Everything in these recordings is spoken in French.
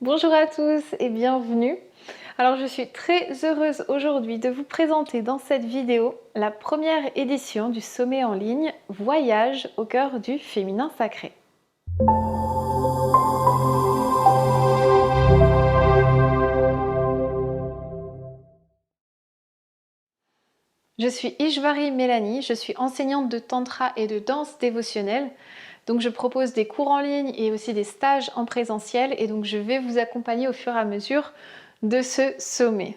Bonjour à tous et bienvenue. Alors je suis très heureuse aujourd'hui de vous présenter dans cette vidéo la première édition du sommet en ligne Voyage au cœur du féminin sacré. Je suis Ishvari Mélanie, je suis enseignante de tantra et de danse dévotionnelle. Donc je propose des cours en ligne et aussi des stages en présentiel et donc je vais vous accompagner au fur et à mesure de ce sommet.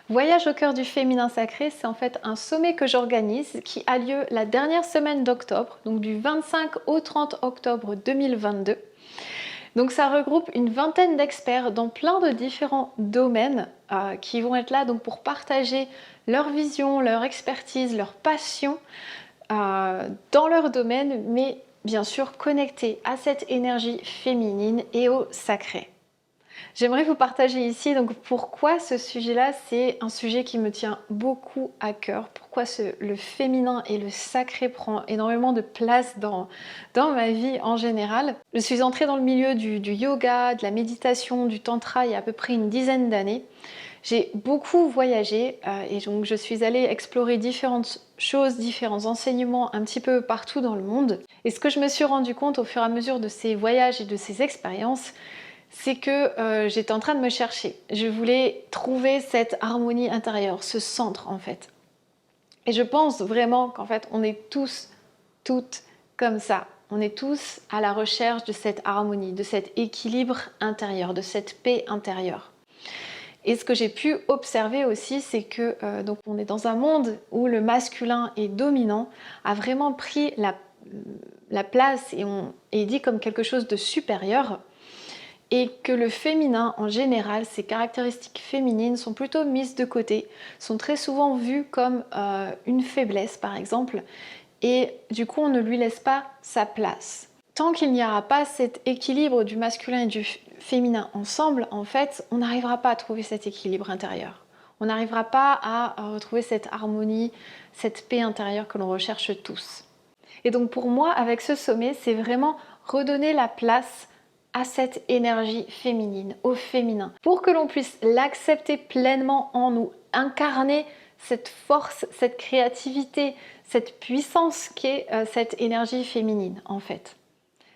Voyage au cœur du féminin sacré, c'est en fait un sommet que j'organise qui a lieu la dernière semaine d'octobre, donc du 25 au 30 octobre 2022. Donc ça regroupe une vingtaine d'experts dans plein de différents domaines qui vont être là donc pour partager leur vision, leur expertise, leur passion dans leur domaine, mais bien sûr connectés à cette énergie féminine et au sacré. J'aimerais vous partager ici donc pourquoi ce sujet-là, c'est un sujet qui me tient beaucoup à cœur, pourquoi le féminin et le sacré prend énormément de place dans ma vie en général. Je suis entrée dans le milieu du yoga, de la méditation, du tantra il y a à peu près une dizaine d'années. J'ai beaucoup voyagé et donc je suis allée explorer différentes choses, différents enseignements un petit peu partout dans le monde. Et ce que je me suis rendu compte au fur et à mesure de ces voyages et de ces expériences, c'est que j'étais en train de me chercher. Je voulais trouver cette harmonie intérieure, ce centre en fait. Et je pense vraiment qu'en fait on est tous, toutes comme ça. On est tous à la recherche de cette harmonie, de cet équilibre intérieur, de cette paix intérieure. Et ce que j'ai pu observer aussi, c'est que donc on est dans un monde où le masculin est dominant, a vraiment pris la place et est dit comme quelque chose de supérieur. Et que le féminin en général, ses caractéristiques féminines sont plutôt mises de côté, sont très souvent vues comme une faiblesse par exemple, et du coup on ne lui laisse pas sa place. Tant qu'il n'y aura pas cet équilibre du masculin et du féminin ensemble, en fait, on n'arrivera pas à trouver cet équilibre intérieur. On n'arrivera pas à retrouver cette harmonie, cette paix intérieure que l'on recherche tous. Et donc pour moi, avec ce sommet, c'est vraiment redonner la place à cette énergie féminine, au féminin, pour que l'on puisse l'accepter pleinement en nous, incarner cette force, cette créativité, cette puissance qu'est cette énergie féminine en fait.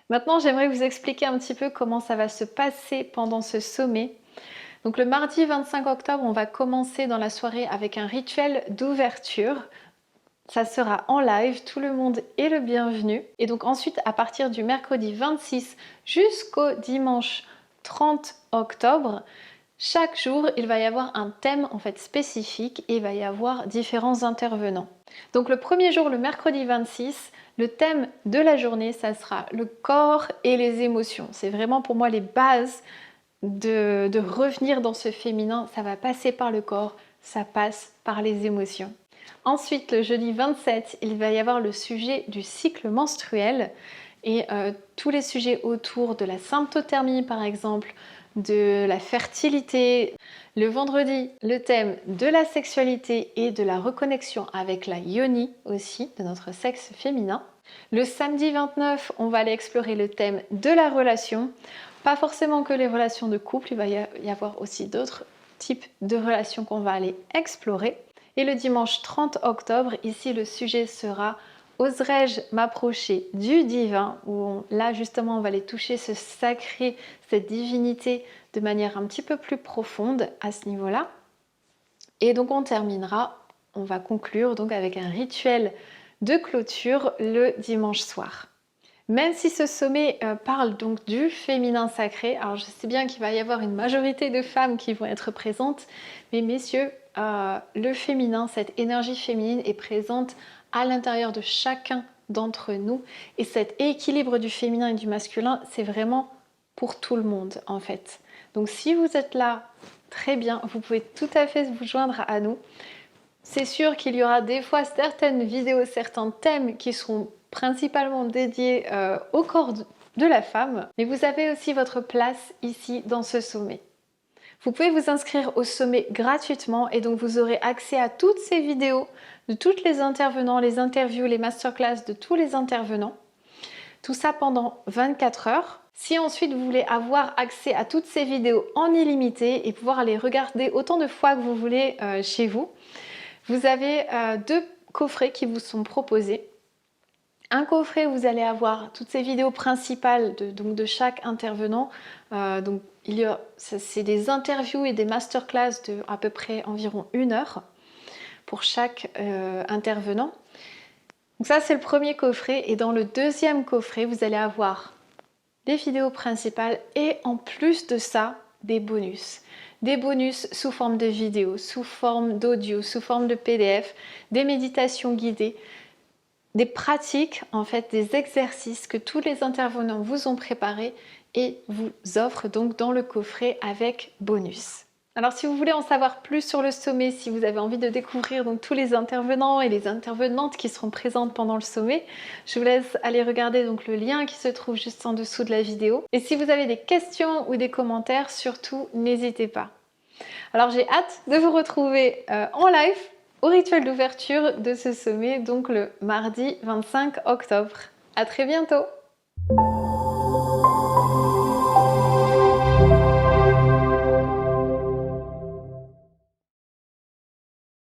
Maintenant, j'aimerais vous expliquer un petit peu comment ça va se passer pendant ce sommet. Donc le mardi 25 octobre, on va commencer dans la soirée avec un rituel d'ouverture. Ça sera en live, tout le monde est le bienvenu. Et donc ensuite, à partir du mercredi 26 jusqu'au dimanche 30 octobre, chaque jour, il va y avoir un thème en fait spécifique et il va y avoir différents intervenants. Donc le premier jour, le mercredi 26, le thème de la journée, ça sera le corps et les émotions. C'est vraiment pour moi les bases de revenir dans ce féminin. Ça va passer par le corps, ça passe par les émotions. Ensuite, le jeudi 27, il va y avoir le sujet du cycle menstruel et tous les sujets autour de la symptothermie par exemple, de la fertilité. Le vendredi, le thème de la sexualité et de la reconnexion avec la yoni aussi, de notre sexe féminin. Le samedi 29, on va aller explorer le thème de la relation. Pas forcément que les relations de couple, il va y avoir aussi d'autres types de relations qu'on va aller explorer. Et le dimanche 30 octobre, ici le sujet sera « Oserais-je m'approcher du divin ?» où là justement on va aller toucher ce sacré, cette divinité de manière un petit peu plus profonde à ce niveau-là. Et donc on terminera, on va conclure donc avec un rituel de clôture le dimanche soir. Même si ce sommet parle donc du féminin sacré, alors je sais bien qu'il va y avoir une majorité de femmes qui vont être présentes, mais messieurs, le féminin, cette énergie féminine est présente à l'intérieur de chacun d'entre nous et cet équilibre du féminin et du masculin, c'est vraiment pour tout le monde en fait. Donc si vous êtes là, très bien, vous pouvez tout à fait vous joindre à nous. C'est sûr qu'il y aura des fois certaines vidéos, certains thèmes qui seront principalement dédiés au corps de la femme, mais vous avez aussi votre place ici dans ce sommet. Vous pouvez vous inscrire au sommet gratuitement et donc vous aurez accès à toutes ces vidéos de tous les intervenants, les interviews, les masterclass de tous les intervenants. Tout ça pendant 24 heures. Si ensuite vous voulez avoir accès à toutes ces vidéos en illimité et pouvoir les regarder autant de fois que vous voulez chez vous, vous avez deux coffrets qui vous sont proposés. Un coffret où vous allez avoir toutes ces vidéos principales de chaque intervenant. C'est des interviews et des masterclass de à peu près environ 1 heure pour chaque intervenant. Donc ça c'est le premier coffret, et dans le deuxième coffret vous allez avoir des vidéos principales et en plus de ça des bonus. Des bonus sous forme de vidéos, sous forme d'audio, sous forme de PDF, des méditations guidées, des pratiques, en fait des exercices que tous les intervenants vous ont préparés et vous offrent donc dans le coffret avec bonus. Alors si vous voulez en savoir plus sur le sommet, si vous avez envie de découvrir donc tous les intervenants et les intervenantes qui seront présentes pendant le sommet, je vous laisse aller regarder donc le lien qui se trouve juste en dessous de la vidéo. Et si vous avez des questions ou des commentaires, surtout n'hésitez pas. Alors j'ai hâte de vous retrouver en live au rituel d'ouverture de ce sommet, donc le mardi 25 octobre. À très bientôt!